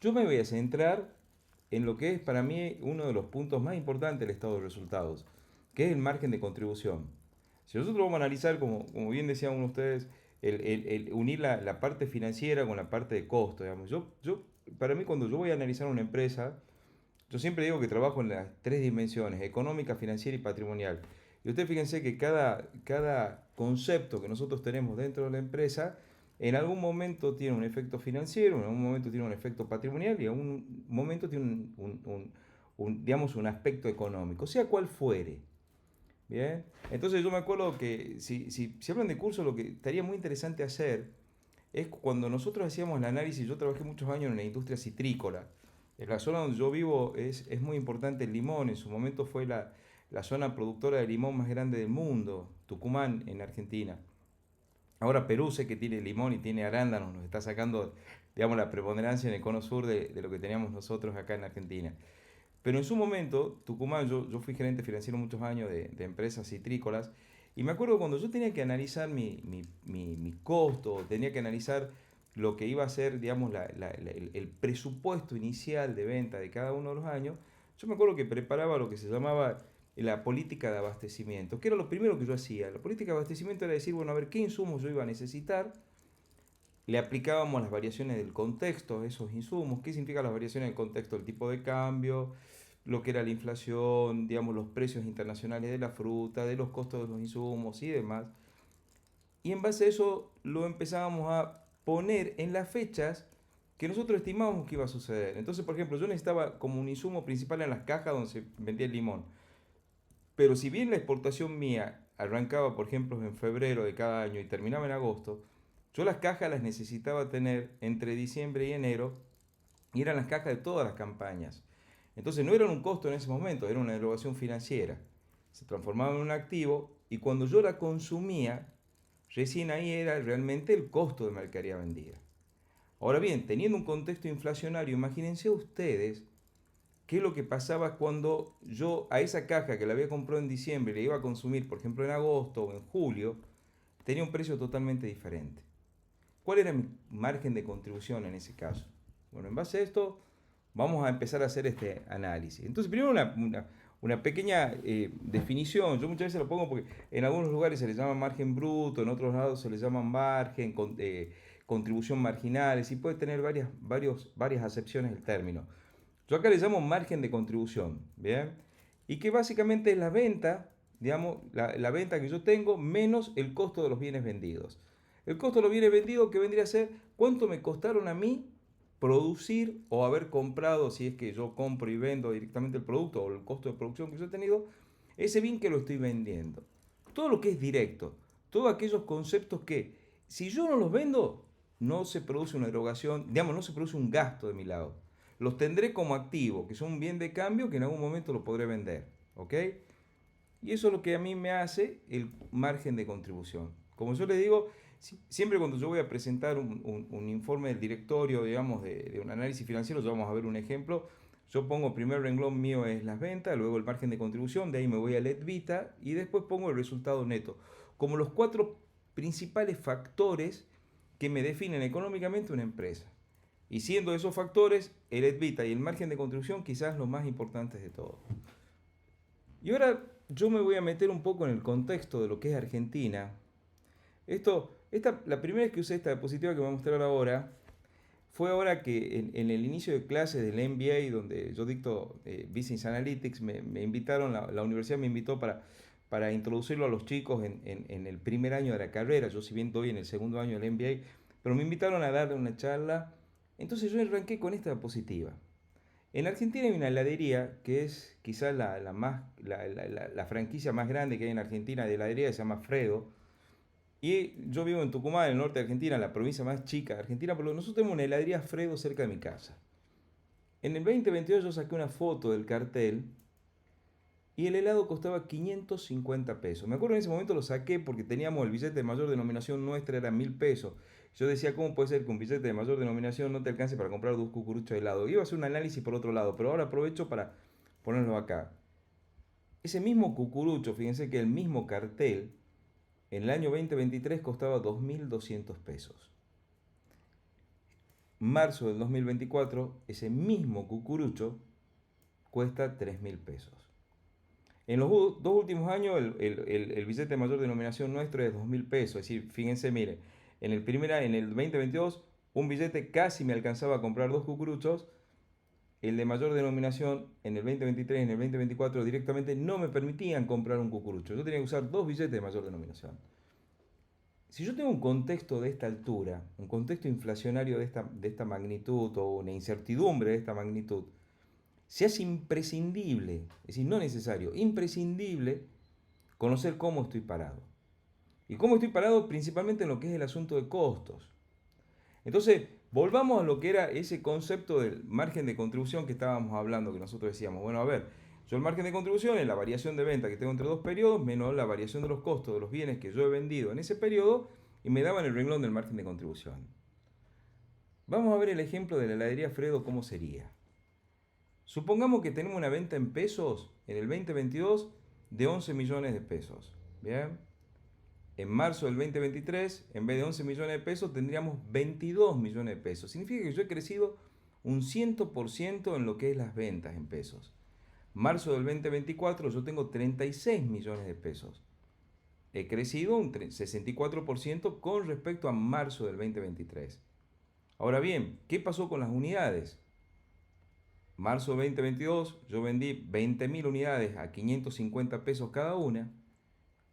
Yo me voy a centrar en lo que es para mí uno de los puntos más importantes del estado de resultados, que es el margen de contribución. Si nosotros vamos a analizar, como bien decían ustedes, el unir la parte financiera con la parte de costo, digamos. Para mí, cuando yo voy a analizar una empresa, yo siempre digo que trabajo en las tres dimensiones, económica, financiera y patrimonial. Y ustedes fíjense que cada concepto que nosotros tenemos dentro de la empresa, en algún momento tiene un efecto financiero, en algún momento tiene un efecto patrimonial y en algún momento tiene digamos, un aspecto económico, sea cual fuere. Bien, entonces yo me acuerdo que si hablan de curso, lo que estaría muy interesante hacer es cuando nosotros hacíamos el análisis. Yo trabajé muchos años en la industria citrícola. En la zona donde yo vivo es muy importante el limón. En su momento fue la zona productora de limón más grande del mundo, Tucumán, en Argentina. Ahora Perú sé que tiene limón y tiene arándanos, nos está sacando, digamos, la preponderancia en el cono sur de lo que teníamos nosotros acá en Argentina. Pero en su momento, Tucumán, yo fui gerente financiero muchos años de empresas citrícolas, y me acuerdo cuando yo tenía que analizar mi costo, tenía que analizar lo que iba a ser, digamos, el presupuesto inicial de venta de cada uno de los años. Yo me acuerdo que preparaba lo que se llamaba la política de abastecimiento, que era lo primero que yo hacía. La política de abastecimiento era decir, bueno, a ver qué insumos yo iba a necesitar. Le aplicábamos las variaciones del contexto a esos insumos. ¿Qué significan las variaciones del contexto? El tipo de cambio, lo que era la inflación, digamos, los precios internacionales de la fruta, de los costos de los insumos y demás. Y en base a eso lo empezábamos a poner en las fechas que nosotros estimábamos que iba a suceder. Entonces, por ejemplo, yo necesitaba como un insumo principal en las cajas donde se vendía el limón. Pero si bien la exportación mía arrancaba, por ejemplo, en febrero de cada año y terminaba en agosto, yo las cajas las necesitaba tener entre diciembre y enero, y eran las cajas de todas las campañas. Entonces no eran un costo en ese momento, era una erogación financiera. Se transformaba en un activo, y cuando yo la consumía, recién ahí era realmente el costo de mercadería vendida. Ahora bien, teniendo un contexto inflacionario, imagínense ustedes qué es lo que pasaba cuando yo a esa caja que la había comprado en diciembre y la iba a consumir, por ejemplo, en agosto o en julio, tenía un precio totalmente diferente. ¿Cuál era mi margen de contribución en ese caso? Bueno, en base a esto vamos a empezar a hacer este análisis. Entonces, primero una pequeña definición. Yo muchas veces lo pongo porque en algunos lugares se le llama margen bruto, en otros lados se le llama margen, contribución marginales, y puede tener varias acepciones el término. Yo acá le llamo margen de contribución, ¿bien? Y que básicamente es la venta, digamos, la venta que yo tengo menos el costo de los bienes vendidos. El costo de los bienes vendidos, que vendría a ser cuánto me costaron a mí producir o haber comprado, si es que yo compro y vendo directamente el producto, o el costo de producción que yo he tenido, ese bien que lo estoy vendiendo. Todo lo que es directo, todos aquellos conceptos que si yo no los vendo, no se produce una erogación, digamos, no se produce un gasto de mi lado. Los tendré como activo, que son un bien de cambio que en algún momento lo podré vender. ¿Ok? Y eso es lo que a mí me hace el margen de contribución. Como yo le digo, siempre cuando yo voy a presentar un informe del directorio, digamos, de un análisis financiero, ya vamos a ver un ejemplo. Yo pongo, el primer renglón mío es las ventas, luego el margen de contribución, de ahí me voy a EBITDA y después pongo el resultado neto. Como los cuatro principales factores que me definen económicamente una empresa. Y siendo esos factores, el EBITDA y el margen de contribución quizás los más importantes de todo. Y ahora yo me voy a meter un poco en el contexto de lo que es Argentina. La primera vez que usé esta diapositiva que voy a mostrar ahora fue ahora que en el inicio de clases del MBA, donde yo dicto Business Analytics, me invitaron, la universidad me invitó para introducirlo a los chicos en el primer año de la carrera. Yo si bien doy en el segundo año del MBA, pero me invitaron a darle una charla. Entonces yo arranqué con esta diapositiva. En Argentina hay una heladería que es quizás la franquicia más grande que hay en Argentina de heladería, que se llama Fredo. Y yo vivo en Tucumán, en el norte de Argentina, la provincia más chica de Argentina, pero nosotros tenemos una heladería Fredo cerca de mi casa. En el 2022 yo saqué una foto del cartel y el helado costaba 550 pesos. Me acuerdo en ese momento lo saqué porque teníamos el billete de mayor denominación nuestra, era 1000 pesos. Yo decía, ¿cómo puede ser que un billete de mayor denominación no te alcance para comprar dos cucuruchos de helado? Iba a hacer un análisis por otro lado, pero ahora aprovecho para ponerlo acá. Ese mismo cucurucho, fíjense que el mismo cartel, en el año 2023 costaba 2200 pesos. marzo del 2024, ese mismo cucurucho cuesta 3.000 pesos. En los dos últimos años, el billete de mayor denominación nuestro es 2.000 pesos. Es decir, fíjense, mire, en el 2022, un billete casi me alcanzaba a comprar dos cucuruchos. El de mayor denominación en el 2023 y en el 2024 directamente no me permitían comprar un cucurucho. Yo tenía que usar dos billetes de mayor denominación. Si yo tengo un contexto de esta altura, un contexto inflacionario de esta magnitud o una incertidumbre de esta magnitud, se hace imprescindible, es decir, no necesario, imprescindible conocer cómo estoy parado. Y cómo estoy parado principalmente en lo que es el asunto de costos. Entonces, volvamos a lo que era ese concepto del margen de contribución que estábamos hablando, que nosotros decíamos, bueno, a ver, yo el margen de contribución es la variación de venta que tengo entre dos periodos menos la variación de los costos de los bienes que yo he vendido en ese periodo y me daban el renglón del margen de contribución. Vamos a ver el ejemplo de la heladería Fredo, cómo sería. Supongamos que tenemos una venta en pesos en el 2022 de 11 millones de pesos. ¿Bien? En marzo del 2023, en vez de 11 millones de pesos, tendríamos 22 millones de pesos. Significa que yo he crecido un 100% en lo que es las ventas en pesos. Marzo del 2024 yo tengo 36 millones de pesos. He crecido un 64% con respecto a marzo del 2023. Ahora bien, ¿qué pasó con las unidades? Marzo 2022 yo vendí 20.000 unidades a 550 pesos cada una.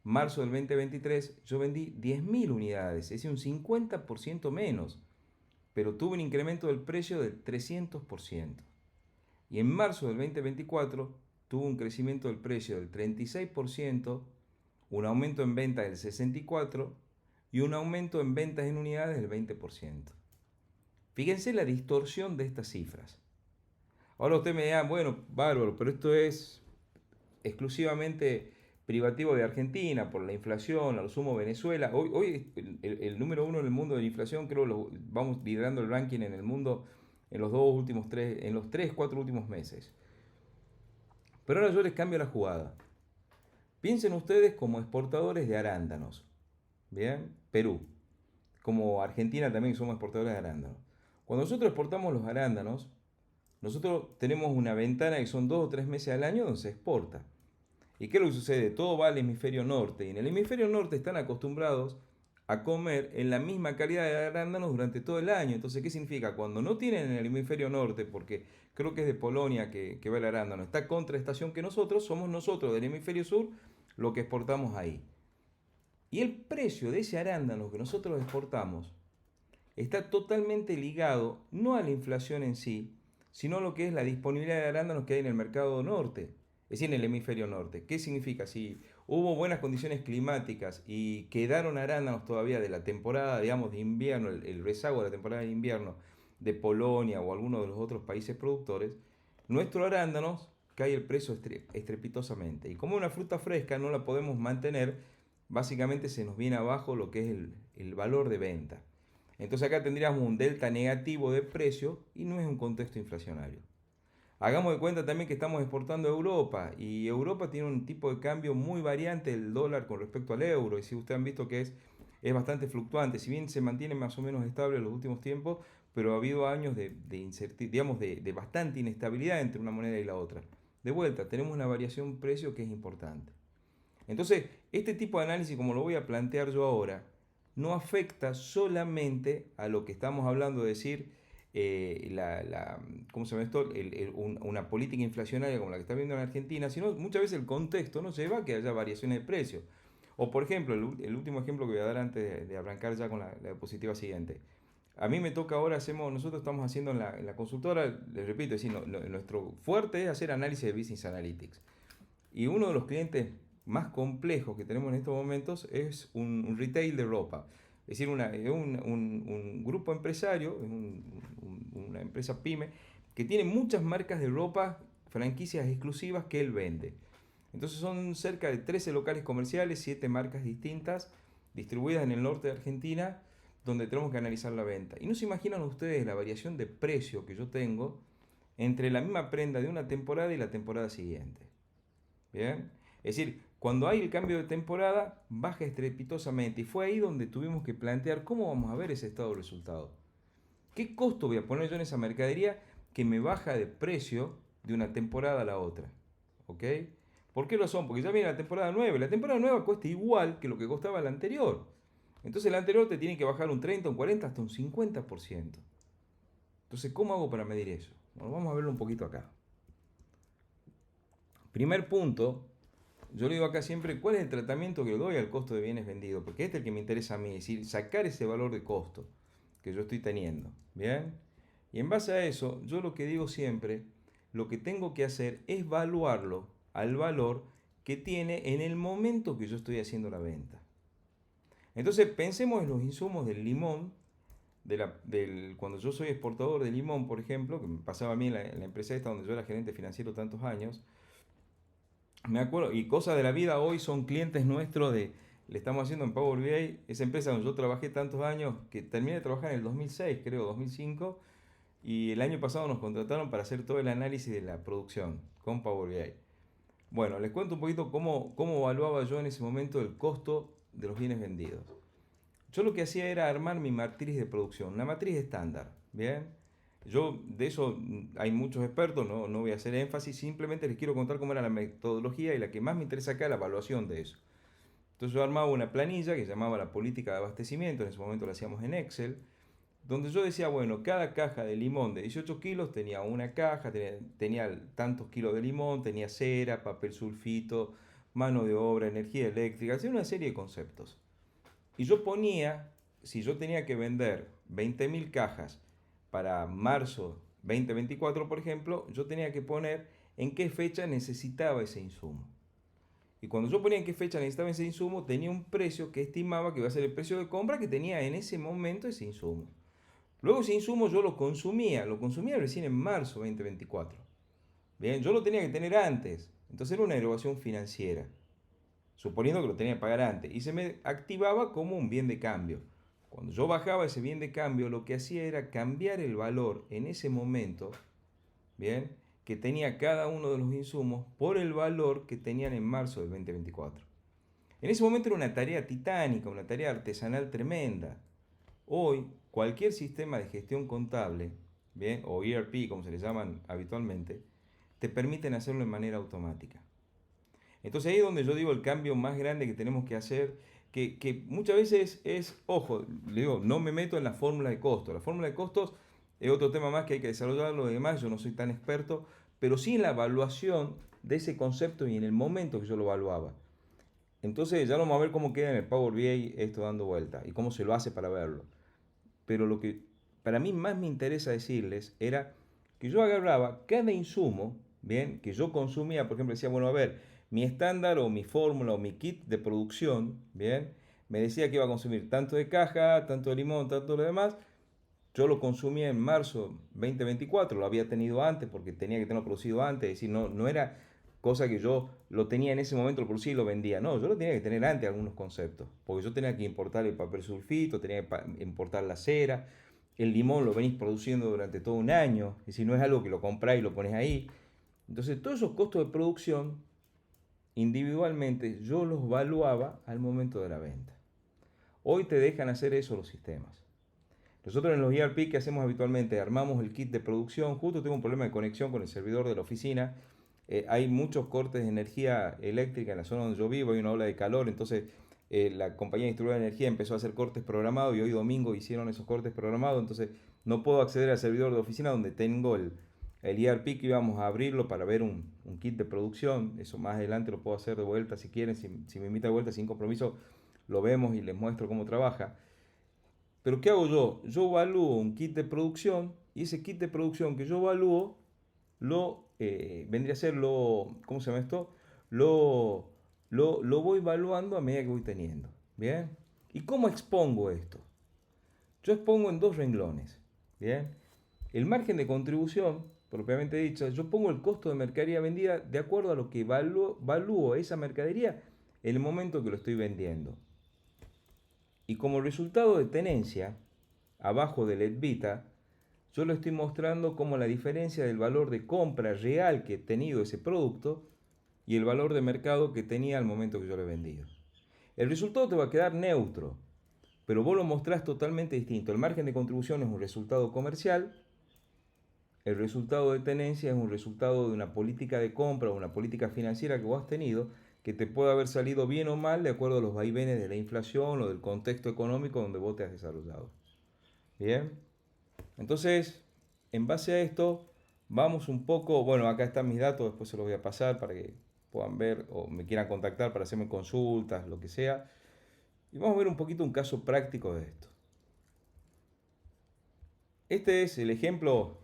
Marzo del 2023 yo vendí 10.000 unidades, es decir, un 50% menos, pero tuve un incremento del precio del 300%. Y en marzo del 2024 tuvo un crecimiento del precio del 36%, un aumento en ventas del 64% y un aumento en ventas en unidades del 20%. Fíjense la distorsión de estas cifras. Ahora usted me dirá, bueno, bárbaro, pero esto es exclusivamente privativo de Argentina por la inflación, a lo sumo Venezuela. Hoy el número uno en el mundo de la inflación, creo que vamos liderando el ranking en el mundo en los en los 3, 4 últimos meses. Pero ahora yo les cambio la jugada. Piensen ustedes como exportadores de arándanos. ¿Bien? Perú. Como Argentina también somos exportadores de arándanos. Cuando nosotros exportamos los arándanos, nosotros tenemos una ventana que son 2 o 3 meses al año donde se exporta. ¿Y qué es lo que sucede? Todo va al hemisferio norte. Y en el hemisferio norte están acostumbrados a comer en la misma calidad de arándanos durante todo el año. Entonces, ¿qué significa? Cuando no tienen en el hemisferio norte, porque creo que es de Polonia que va el arándano, está contra estación que nosotros, somos nosotros del hemisferio sur lo que exportamos ahí. Y el precio de ese arándano que nosotros exportamos está totalmente ligado no a la inflación en sí, sino a lo que es la disponibilidad de arándanos que hay en el mercado norte, es decir, en el hemisferio norte. ¿Qué significa? Si hubo buenas condiciones climáticas y quedaron arándanos todavía de la temporada, digamos, de invierno, el rezago de la temporada de invierno de Polonia o alguno de los otros países productores, nuestro arándanos cae el precio estrepitosamente. Y como una fruta fresca no la podemos mantener, básicamente se nos viene abajo lo que es el valor de venta. Entonces acá tendríamos un delta negativo de precio y no es un contexto inflacionario. Hagamos de cuenta también que estamos exportando a Europa y Europa tiene un tipo de cambio muy variante del dólar con respecto al euro. Y si ustedes han visto que es bastante fluctuante, si bien se mantiene más o menos estable en los últimos tiempos, pero ha habido años de bastante inestabilidad entre una moneda y la otra. De vuelta, tenemos una variación precio que es importante. Entonces, este tipo de análisis, como lo voy a plantear yo ahora, no afecta solamente a lo que estamos hablando de decir ¿cómo se llama esto? Una política inflacionaria como la que está viendo en Argentina, sino muchas veces el contexto no lleva a que haya variaciones de precios. O por ejemplo, el último ejemplo que voy a dar antes de arrancar ya con la diapositiva siguiente. A mí me toca ahora, nosotros estamos haciendo en la consultora, les repito, es decir, nuestro fuerte es hacer análisis de Business Analytics. Y uno de los clientes más complejos que tenemos en estos momentos es un retail de ropa. Es decir, un grupo empresario, una empresa pyme, que tiene muchas marcas de ropa, franquicias exclusivas que él vende. Entonces son cerca de 13 locales comerciales, 7 marcas distintas, distribuidas en el norte de Argentina, donde tenemos que analizar la venta. Y no se imaginan ustedes la variación de precio que yo tengo entre la misma prenda de una temporada y la temporada siguiente. ¿Bien? Es decir, cuando hay el cambio de temporada, baja estrepitosamente. Y fue ahí donde tuvimos que plantear cómo vamos a ver ese estado de resultado. ¿Qué costo voy a poner yo en esa mercadería que me baja de precio de una temporada a la otra? ¿Ok? ¿Por qué razón? Porque ya viene la temporada nueva. La temporada nueva cuesta igual que lo que costaba la anterior. Entonces la anterior te tiene que bajar un 30, un 40, hasta un 50%. Entonces, ¿cómo hago para medir eso? Bueno, vamos a verlo un poquito acá. Primer punto, yo le digo acá siempre, ¿cuál es el tratamiento que le doy al costo de bienes vendidos? Porque este es el que me interesa a mí, es decir, sacar ese valor de costo que yo estoy teniendo. ¿Bien? Y en base a eso, yo lo que digo siempre, lo que tengo que hacer es evaluarlo al valor que tiene en el momento que yo estoy haciendo la venta. Entonces, pensemos en los insumos del limón, cuando yo soy exportador de limón, por ejemplo, que me pasaba a mí en la empresa esta donde yo era gerente financiero tantos años, me acuerdo, y cosas de la vida hoy son clientes nuestros le estamos haciendo en Power BI, esa empresa donde yo trabajé tantos años, que terminé de trabajar en el 2006, creo, 2005, y el año pasado nos contrataron para hacer todo el análisis de la producción con Power BI. Bueno, les cuento un poquito cómo evaluaba yo en ese momento el costo de los bienes vendidos. Yo lo que hacía era armar mi matriz de producción, una matriz estándar, ¿bien? Yo de eso hay muchos expertos, no voy a hacer énfasis, simplemente les quiero contar cómo era la metodología y la que más me interesa acá es la evaluación de eso. Entonces yo armaba una planilla que se llamaba la política de abastecimiento, en ese momento la hacíamos en Excel, donde yo decía, bueno, cada caja de limón de 18 kilos tenía una caja, tenía tantos kilos de limón, tenía cera, papel sulfito, mano de obra, energía eléctrica, hacía una serie de conceptos. Y yo ponía, si yo tenía que vender 20.000 cajas para marzo 2024, por ejemplo, yo tenía que poner en qué fecha necesitaba ese insumo. Y cuando yo ponía en qué fecha necesitaba ese insumo, tenía un precio que estimaba que iba a ser el precio de compra que tenía en ese momento ese insumo. Luego ese insumo yo lo consumía recién en marzo 2024. Bien, yo lo tenía que tener antes. Entonces era una erogación financiera, suponiendo que lo tenía que pagar antes. Y se me activaba como un bien de cambio. Cuando yo bajaba ese bien de cambio, lo que hacía era cambiar el valor en ese momento, bien, que tenía cada uno de los insumos por el valor que tenían en marzo del 2024. En ese momento era una tarea titánica, una tarea artesanal tremenda. Hoy, cualquier sistema de gestión contable, bien, o ERP como se le llaman habitualmente, te permiten hacerlo de manera automática. Entonces ahí es donde yo digo el cambio más grande que tenemos que hacer, que muchas veces ojo, le digo, no me meto en la fórmula de costos. La fórmula de costos es otro tema más que hay que desarrollarlo y demás, yo no soy tan experto, pero sí en la evaluación de ese concepto y en el momento que yo lo evaluaba. Entonces ya vamos a ver cómo queda en el Power BI esto dando vuelta y cómo se lo hace para verlo. Pero lo que para mí más me interesa decirles era que yo agarraba cada insumo, bien, que yo consumía, por ejemplo, decía, bueno, a ver, mi estándar o mi fórmula o mi kit de producción, bien, me decía que iba a consumir tanto de caja, tanto de limón, tanto de lo demás. Yo lo consumía en marzo 2024, lo había tenido antes porque tenía que tenerlo producido antes, es decir, no era cosa que yo lo tenía en ese momento, lo producía y lo vendía. No, yo lo tenía que tener antes algunos conceptos, porque yo tenía que importar el papel sulfito, tenía que importar la cera, el limón lo venís produciendo durante todo un año, es decir, no es algo que lo compráis y lo pones ahí. Entonces, todos esos costos de producción, individualmente, yo los evaluaba al momento de la venta. Hoy te dejan hacer eso los sistemas. Nosotros en los ERP que hacemos habitualmente, armamos el kit de producción, justo tengo un problema de conexión con el servidor de la oficina, hay muchos cortes de energía eléctrica en la zona donde yo vivo, hay una ola de calor, entonces la compañía distribuidora de energía empezó a hacer cortes programados y hoy domingo hicieron esos cortes programados, entonces no puedo acceder al servidor de oficina donde tengo el ERP que íbamos a abrirlo para ver un kit de producción, eso más adelante lo puedo hacer de vuelta si quieren, si me invitan de vuelta sin compromiso, lo vemos y les muestro cómo trabaja. Pero ¿qué hago yo? Yo evalúo un kit de producción y ese kit de producción que yo evalúo vendría a ser ¿cómo se llama esto? Lo, lo voy evaluando a medida que voy teniendo. ¿Bien? ¿Y cómo expongo esto? Yo expongo en dos renglones. ¿Bien? El margen de contribución, propiamente dicho, yo pongo el costo de mercadería vendida de acuerdo a lo que evalúo esa mercadería en el momento que lo estoy vendiendo. Y como resultado de tenencia, abajo del EBITA, yo le estoy mostrando como la diferencia del valor de compra real que he tenido ese producto y el valor de mercado que tenía al momento que yo lo he vendido. El resultado te va a quedar neutro, pero vos lo mostrás totalmente distinto. El margen de contribución es un resultado comercial, el resultado de tenencia es un resultado de una política de compra o una política financiera que vos has tenido, que te puede haber salido bien o mal de acuerdo a los vaivenes de la inflación o del contexto económico donde vos te has desarrollado. Bien, entonces, en base a esto, vamos un poco, bueno, acá están mis datos, después se los voy a pasar para que puedan ver o me quieran contactar para hacerme consultas, lo que sea. Y vamos a ver un poquito un caso práctico de esto. Este es el ejemplo,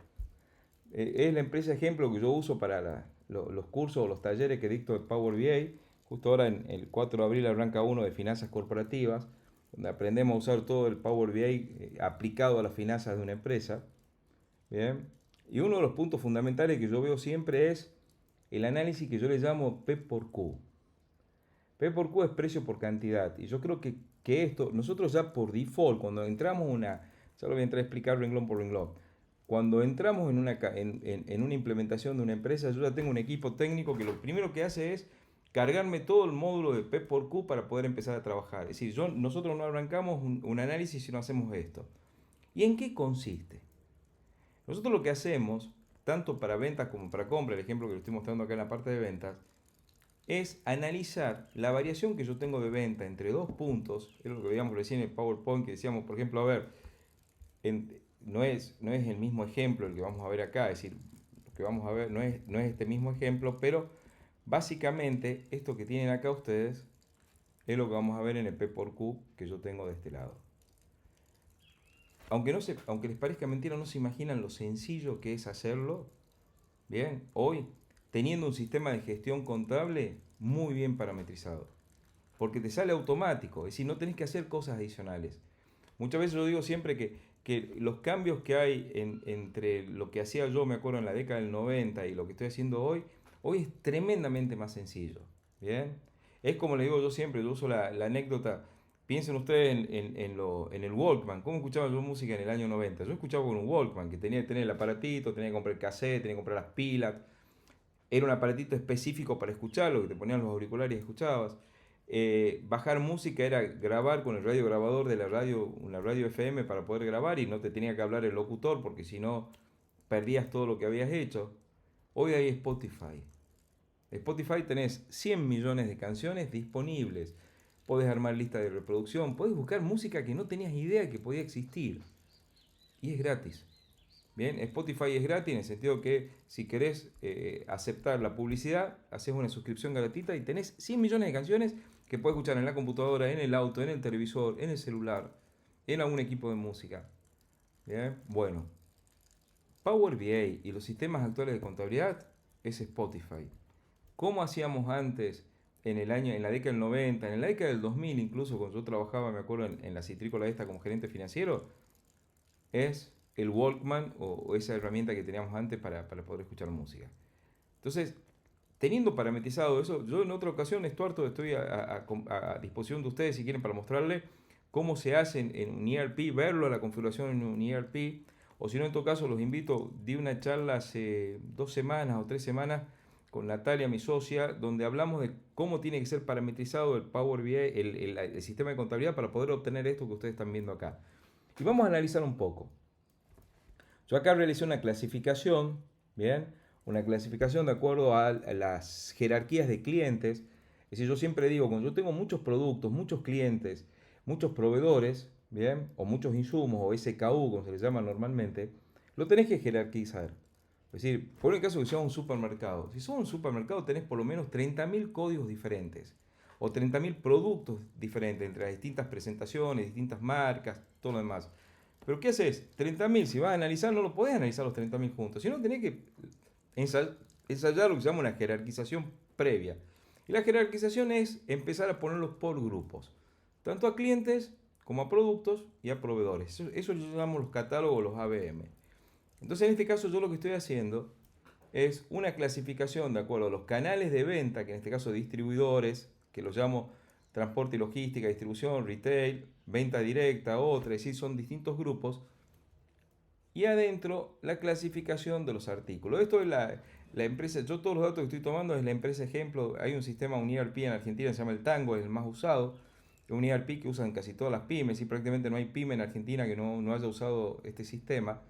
es la empresa ejemplo que yo uso para los cursos o los talleres que dicto de Power BI. Justo ahora en el 4 de abril arranca uno de finanzas corporativas, donde aprendemos a usar todo el Power BI aplicado a las finanzas de una empresa. Bien. Y uno de los puntos fundamentales que yo veo siempre es el análisis que yo le llamo P por Q. P por Q es precio por cantidad. Y yo creo que esto, nosotros ya por default, cuando entramos ya lo voy a entrar a explicar renglón por renglón. Cuando entramos en una implementación de una empresa, yo ya tengo un equipo técnico que lo primero que hace es cargarme todo el módulo de P por Q para poder empezar a trabajar. Es decir, nosotros no arrancamos un análisis si no hacemos esto. ¿Y en qué consiste? Nosotros lo que hacemos, tanto para ventas como para compra, el ejemplo que lo estoy mostrando acá en la parte de ventas, es analizar la variación que yo tengo de venta entre dos puntos, es lo que veíamos recién en el PowerPoint, que decíamos, por ejemplo, a ver, no es el mismo ejemplo el que vamos a ver acá, es decir, lo que vamos a ver no es este mismo ejemplo, pero básicamente esto que tienen acá ustedes es lo que vamos a ver en el P por Q que yo tengo de este lado. Aunque les parezca mentira, no se imaginan lo sencillo que es hacerlo, bien, hoy, teniendo un sistema de gestión contable muy bien parametrizado. Porque te sale automático, es decir, no tenés que hacer cosas adicionales. Muchas veces yo digo siempre que los cambios que hay entre lo que hacía yo, me acuerdo, en la década del 90 y lo que estoy haciendo hoy es tremendamente más sencillo, bien. Es como le digo yo siempre, yo uso la anécdota. Piensen ustedes en el Walkman. ¿Cómo escuchaba yo música en el año 90? Yo escuchaba con un Walkman, que tenía que tener el aparatito, tenía que comprar el cassette, tenía que comprar las pilas. Era un aparatito específico para escucharlo, que te ponían los auriculares y escuchabas. Bajar música era grabar con el radio grabador de una radio FM para poder grabar y no te tenía que hablar el locutor porque si no perdías todo lo que habías hecho. Hoy hay Spotify. Spotify tenés 100 millones de canciones disponibles. Podés armar lista de reproducción, podés buscar música que no tenías idea que podía existir. Y es gratis. Bien, Spotify es gratis en el sentido que si querés aceptar la publicidad, haces una suscripción gratuita y tenés 100 millones de canciones que podés escuchar en la computadora, en el auto, en el televisor, en el celular, en algún equipo de música. Bien, bueno, Power BI y los sistemas actuales de contabilidad es Spotify. ¿Cómo hacíamos antes en la década del 90, en la década del 2000 incluso, cuando yo trabajaba, me acuerdo, en la citrícola esta como gerente financiero? Es el Walkman o esa herramienta que teníamos antes para poder escuchar música. Entonces, teniendo parametrizado eso, yo en otra ocasión, Estuardo, estoy a disposición de ustedes si quieren para mostrarles cómo se hace en un ERP, verlo a la configuración en un ERP, o si no, en todo caso, los invito, di una charla hace 2 semanas o 3 semanas con Natalia, mi socia, donde hablamos de cómo tiene que ser parametrizado el Power BI, el sistema de contabilidad para poder obtener esto que ustedes están viendo acá. Y vamos a analizar un poco. Yo acá realicé una clasificación, ¿bien? Una clasificación de acuerdo a las jerarquías de clientes. Es decir, yo siempre digo, cuando yo tengo muchos productos, muchos clientes, muchos proveedores, ¿bien? O muchos insumos, o SKU, como se les llama normalmente, lo tenés que jerarquizar. Es decir, por el caso que sea un supermercado. Si sos un supermercado tenés por lo menos 30.000 códigos diferentes. O 30.000 productos diferentes entre las distintas presentaciones, distintas marcas, todo lo demás. Pero ¿qué haces? 30.000, si vas a analizar, no lo podés analizar los 30.000 juntos. Si no, tenés que ensayar lo que se llama una jerarquización previa. Y la jerarquización es empezar a ponerlos por grupos. Tanto a clientes como a productos y a proveedores. Eso yo llamo los catálogos, los ABM. Entonces, en este caso, yo lo que estoy haciendo es una clasificación de acuerdo a los canales de venta, que en este caso distribuidores, que los llamo transporte y logística, distribución, retail, venta directa, otra, es decir, son distintos grupos. Y adentro la clasificación de los artículos. Esto es la empresa, yo todos los datos que estoy tomando es la empresa ejemplo. Hay un sistema, un ERP en Argentina, se llama el Tango, es el más usado, un ERP que usan casi todas las pymes y prácticamente no hay pyme en Argentina que no haya usado este sistema.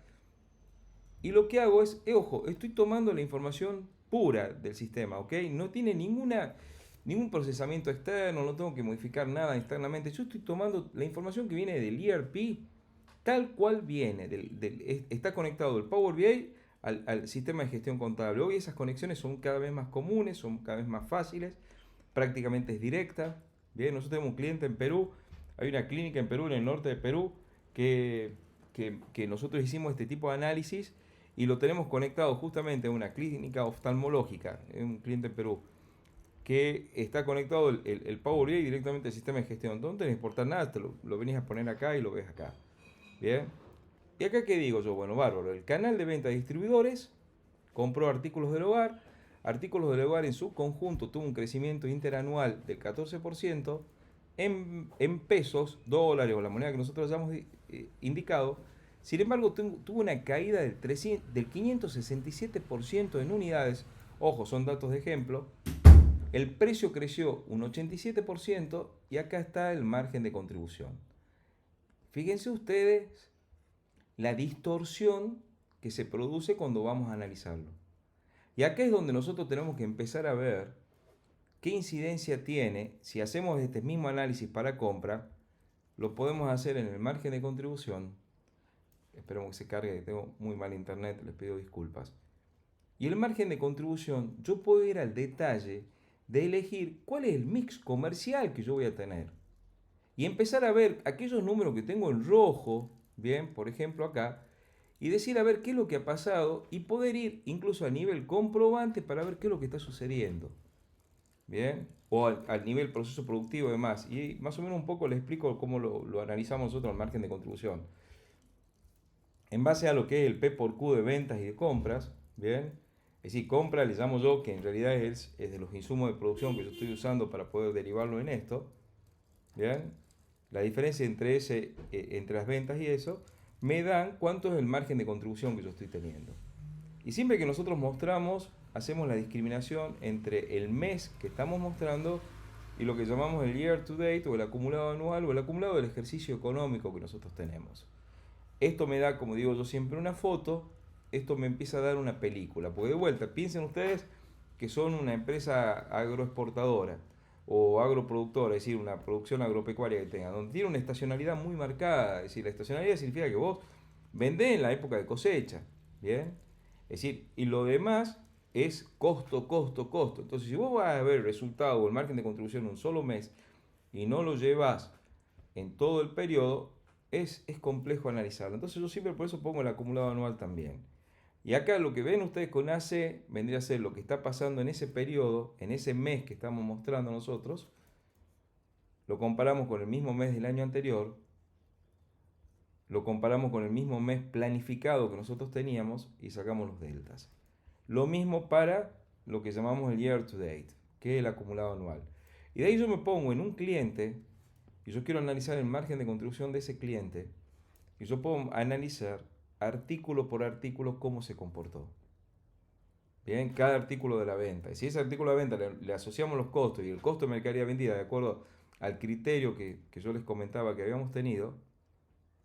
Y lo que hago es, ojo, estoy tomando la información pura del sistema, ¿ok? No tiene ningún procesamiento externo, no tengo que modificar nada internamente. Yo estoy tomando la información que viene del ERP tal cual viene. Está conectado el Power BI al sistema de gestión contable. Hoy esas conexiones son cada vez más comunes, son cada vez más fáciles, prácticamente es directa. Bien, nosotros tenemos un cliente en Perú, hay una clínica en Perú, en el norte de Perú, que nosotros hicimos este tipo de análisis y lo tenemos conectado justamente a una clínica oftalmológica, un cliente en Perú, que está conectado el Power BI directamente al sistema de gestión. No tenés que exportar nada, lo venís a poner acá y lo ves acá. Bien. ¿Y acá qué digo yo? Bueno, bárbaro. El canal de venta de distribuidores compró artículos del hogar. Artículos del hogar en su conjunto tuvo un crecimiento interanual del 14%. En pesos, dólares o la moneda que nosotros hayamos indicado. Sin embargo, tuvo una caída del 567% en unidades. Ojo, son datos de ejemplo. El precio creció un 87% y acá está el margen de contribución. Fíjense ustedes la distorsión que se produce cuando vamos a analizarlo. Y acá es donde nosotros tenemos que empezar a ver qué incidencia tiene. Si hacemos este mismo análisis para compra, lo podemos hacer en el margen de contribución. Esperemos que se cargue, tengo muy mal internet, les pido disculpas. Y el margen de contribución, yo puedo ir al detalle de elegir cuál es el mix comercial que yo voy a tener. Y empezar a ver aquellos números que tengo en rojo, bien, por ejemplo acá, y decir a ver qué es lo que ha pasado y poder ir incluso a nivel comprobante para ver qué es lo que está sucediendo. Bien, o al nivel proceso productivo y demás. Y más o menos un poco le explico cómo lo analizamos nosotros al margen de contribución. En base a lo que es el P por Q de ventas y de compras, bien, es decir, compra le llamo yo, que en realidad es de los insumos de producción que yo estoy usando para poder derivarlo en esto, bien, la diferencia entre las ventas y eso, me dan cuánto es el margen de contribución que yo estoy teniendo. Y siempre que nosotros mostramos, hacemos la discriminación entre el mes que estamos mostrando y lo que llamamos el year to date o el acumulado anual o el acumulado del ejercicio económico que nosotros tenemos. Esto me da, como digo yo siempre, una foto, esto me empieza a dar una película, porque de vuelta, piensen ustedes que son una empresa agroexportadora o agroproductora, es decir, una producción agropecuaria que tenga, donde tiene una estacionalidad muy marcada, es decir, la estacionalidad significa que vos vendés en la época de cosecha, ¿bien? Es decir, y lo demás es costo, costo, costo. Entonces, si vos vas a ver el resultado o el margen de contribución en un solo mes y no lo llevas en todo el periodo, es complejo analizarlo. Entonces, yo siempre por eso pongo el acumulado anual también. Y acá lo que ven ustedes con AC vendría a ser lo que está pasando en ese periodo, en ese mes que estamos mostrando nosotros. Lo comparamos con el mismo mes del año anterior. Lo comparamos con el mismo mes planificado que nosotros teníamos y sacamos los deltas. Lo mismo para lo que llamamos el year to date, que es el acumulado anual. Y de ahí yo me pongo en un cliente y yo quiero analizar el margen de contribución de ese cliente y yo puedo analizar artículo por artículo cómo se comportó. Bien, cada artículo de la venta. Y si ese artículo de venta le asociamos los costos y el costo de mercadería vendida de acuerdo al criterio que yo les comentaba que habíamos tenido,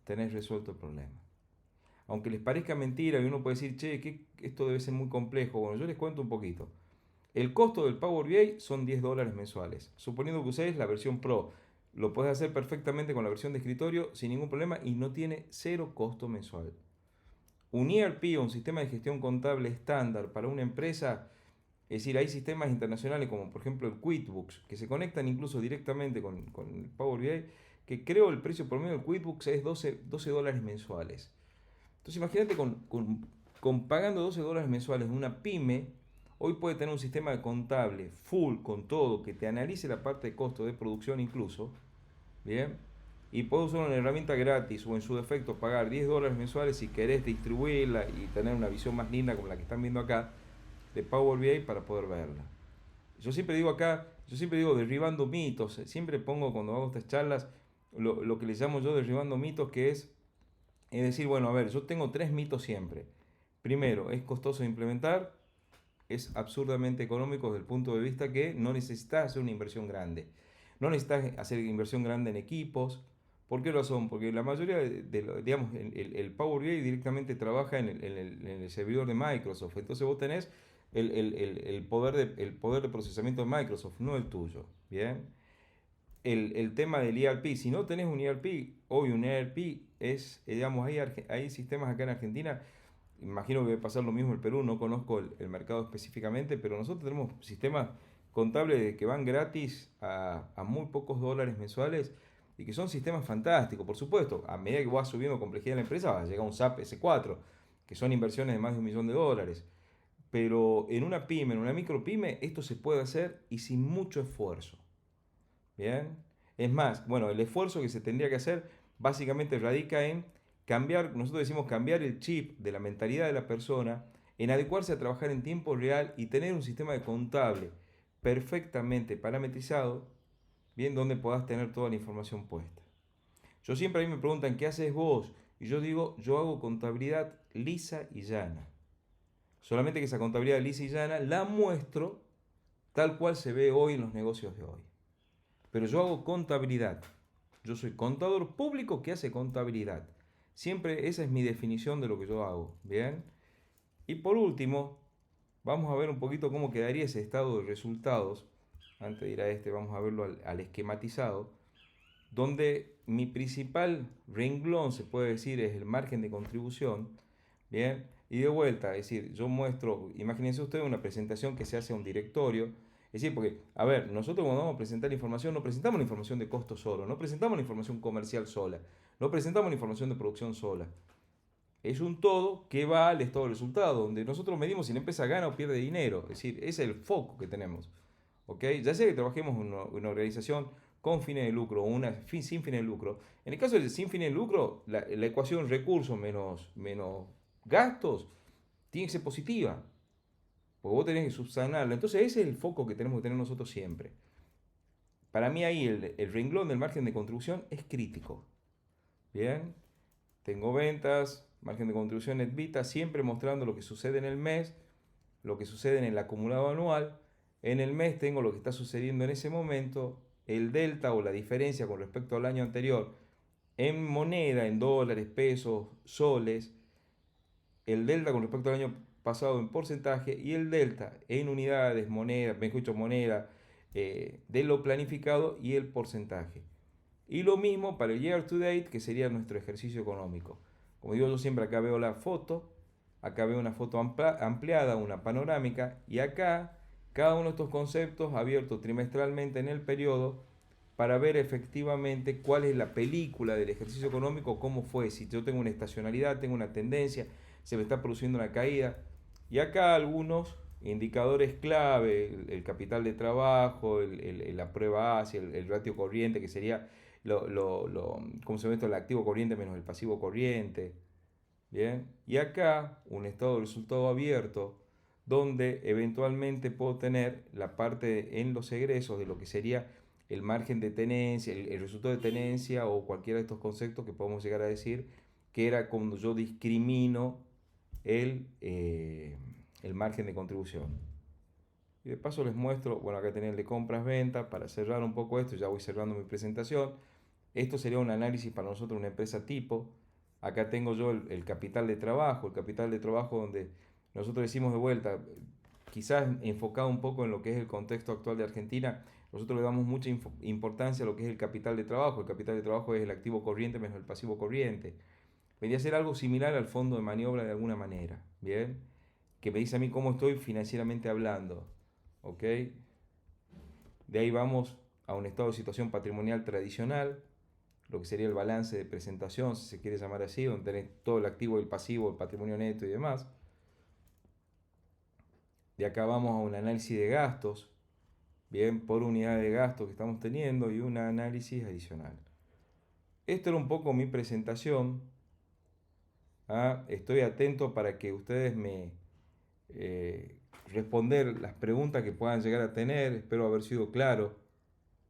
tenés resuelto el problema. Aunque les parezca mentira y uno puede decir, che, que esto debe ser muy complejo. Bueno, yo les cuento un poquito. El costo del Power BI son $10 mensuales. Suponiendo que uséis la versión Pro, lo puedes hacer perfectamente con la versión de escritorio sin ningún problema y no tiene cero costo mensual. Un ERP o un sistema de gestión contable estándar para una empresa, es decir, hay sistemas internacionales como por ejemplo el QuickBooks, que se conectan incluso directamente con el Power BI, que creo el precio promedio del QuickBooks es $12 mensuales. Entonces imagínate con pagando $12 mensuales una pyme, hoy puede tener un sistema de contable full con todo, que te analice la parte de costo de producción incluso, ¿bien? Y puedes usar una herramienta gratis o en su defecto pagar $10 mensuales si querés distribuirla y tener una visión más linda como la que están viendo acá de Power BI para poder verla. Yo siempre digo acá, yo siempre digo derribando mitos, siempre pongo cuando hago estas charlas lo que les llamo yo derribando mitos, que es decir, bueno, a ver, yo tengo tres mitos siempre. Primero, es costoso de implementar, es absurdamente económico desde el punto de vista que no necesitas hacer una inversión grande. no necesitas hacer inversión grande en equipos. ¿Por qué razón? Porque la mayoría digamos, el Power BI directamente trabaja en el servidor de Microsoft. Entonces vos tenés el poder de procesamiento de Microsoft, no el tuyo. Bien. El tema del ERP, si no tenés un ERP, hoy un ERP es, digamos, hay sistemas acá en Argentina, imagino que debe pasar lo mismo en el Perú, no conozco el mercado específicamente, pero nosotros tenemos sistemas contables que van gratis a muy pocos dólares mensuales y que son sistemas fantásticos, por supuesto. A medida que vas subiendo complejidad en la empresa, vas a llegar a un SAP S4, que son inversiones de más de $1.000.000. Pero en una pyme, en una micro pyme, esto se puede hacer y sin mucho esfuerzo. Bien. Es más, bueno, el esfuerzo que se tendría que hacer básicamente radica en cambiar, nosotros decimos cambiar el chip de la mentalidad de la persona, en adecuarse a trabajar en tiempo real y tener un sistema de contable perfectamente parametrizado, bien, donde puedas tener toda la información puesta. Yo siempre a mí me preguntan, ¿qué haces vos? Y yo digo, yo hago contabilidad lisa y llana. Solamente que esa contabilidad lisa y llana la muestro tal cual se ve hoy en los negocios de hoy. Pero yo hago contabilidad. Yo soy contador público que hace contabilidad. Siempre esa es mi definición de lo que yo hago. Bien. Y por último, vamos a ver un poquito cómo quedaría ese estado de resultados. Antes de ir a este, vamos a verlo al esquematizado. Donde mi principal renglón, se puede decir, es el margen de contribución. Bien. Y de vuelta, es decir, yo muestro, imagínense ustedes una presentación que se hace a un directorio. Es decir, porque, a ver, nosotros cuando vamos a presentar información, no presentamos la información de costo solo, no presentamos la información comercial sola, no presentamos la información de producción sola. Es un todo que va al estado de resultado, donde nosotros medimos si la empresa gana o pierde dinero. Es decir, ese es el foco que tenemos. ¿Ok? Ya sea que trabajemos en una organización con fines de lucro o una sin fines de lucro. En el caso de sin fines de lucro, la ecuación recursos menos gastos tiene que ser positiva. Porque vos tenés que subsanarla. Entonces ese es el foco que tenemos que tener nosotros siempre. Para mí ahí el renglón del margen de contribución es crítico. Bien, tengo ventas, margen de contribución net vita, siempre mostrando lo que sucede en el mes, lo que sucede en el acumulado anual. En el mes tengo lo que está sucediendo en ese momento, el delta o la diferencia con respecto al año anterior en moneda, en dólares, pesos, soles, el delta con respecto al año pasado en porcentaje y el delta en unidades, moneda, me escucho moneda, de lo planificado y el porcentaje. Y lo mismo para el year to date, que sería nuestro ejercicio económico. Como digo yo siempre, acá veo la foto, acá veo una foto ampliada, una panorámica, y acá cada uno de estos conceptos abiertos trimestralmente en el periodo para ver efectivamente cuál es la película del ejercicio económico, cómo fue, si yo tengo una estacionalidad, tengo una tendencia, se me está produciendo una caída. Y acá algunos indicadores clave, el capital de trabajo, la prueba ASI, el ratio corriente, que sería ¿cómo se llama esto? El activo corriente menos el pasivo corriente. Bien. Y acá un estado de resultado abierto, donde eventualmente puedo tener la parte en los egresos de lo que sería el margen de tenencia, el resultado de tenencia o cualquiera de estos conceptos que podemos llegar a decir que era cuando yo discrimino el margen de contribución. Y de paso les muestro, bueno, acá tenía el de compras-ventas, para cerrar un poco esto, ya voy cerrando mi presentación. Esto sería un análisis para nosotros, una empresa tipo. Acá tengo yo el capital de trabajo donde nosotros decimos de vuelta, quizás enfocado un poco en lo que es el contexto actual de Argentina, nosotros le damos mucha importancia a lo que es el capital de trabajo. El capital de trabajo es el activo corriente menos el pasivo corriente. Vendría a ser algo similar al fondo de maniobra de alguna manera, ¿bien? Que me dice a mí cómo estoy financieramente hablando, ¿ok? De ahí vamos a un estado de situación patrimonial tradicional, lo que sería el balance de presentación, si se quiere llamar así, donde tenés todo el activo y el pasivo, el patrimonio neto y demás. De acá vamos a un análisis de gastos, bien, por unidad de gasto que estamos teniendo y un análisis adicional. Esto era un poco mi presentación. Estoy atento para que ustedes me responder las preguntas que puedan llegar a tener. Espero haber sido claro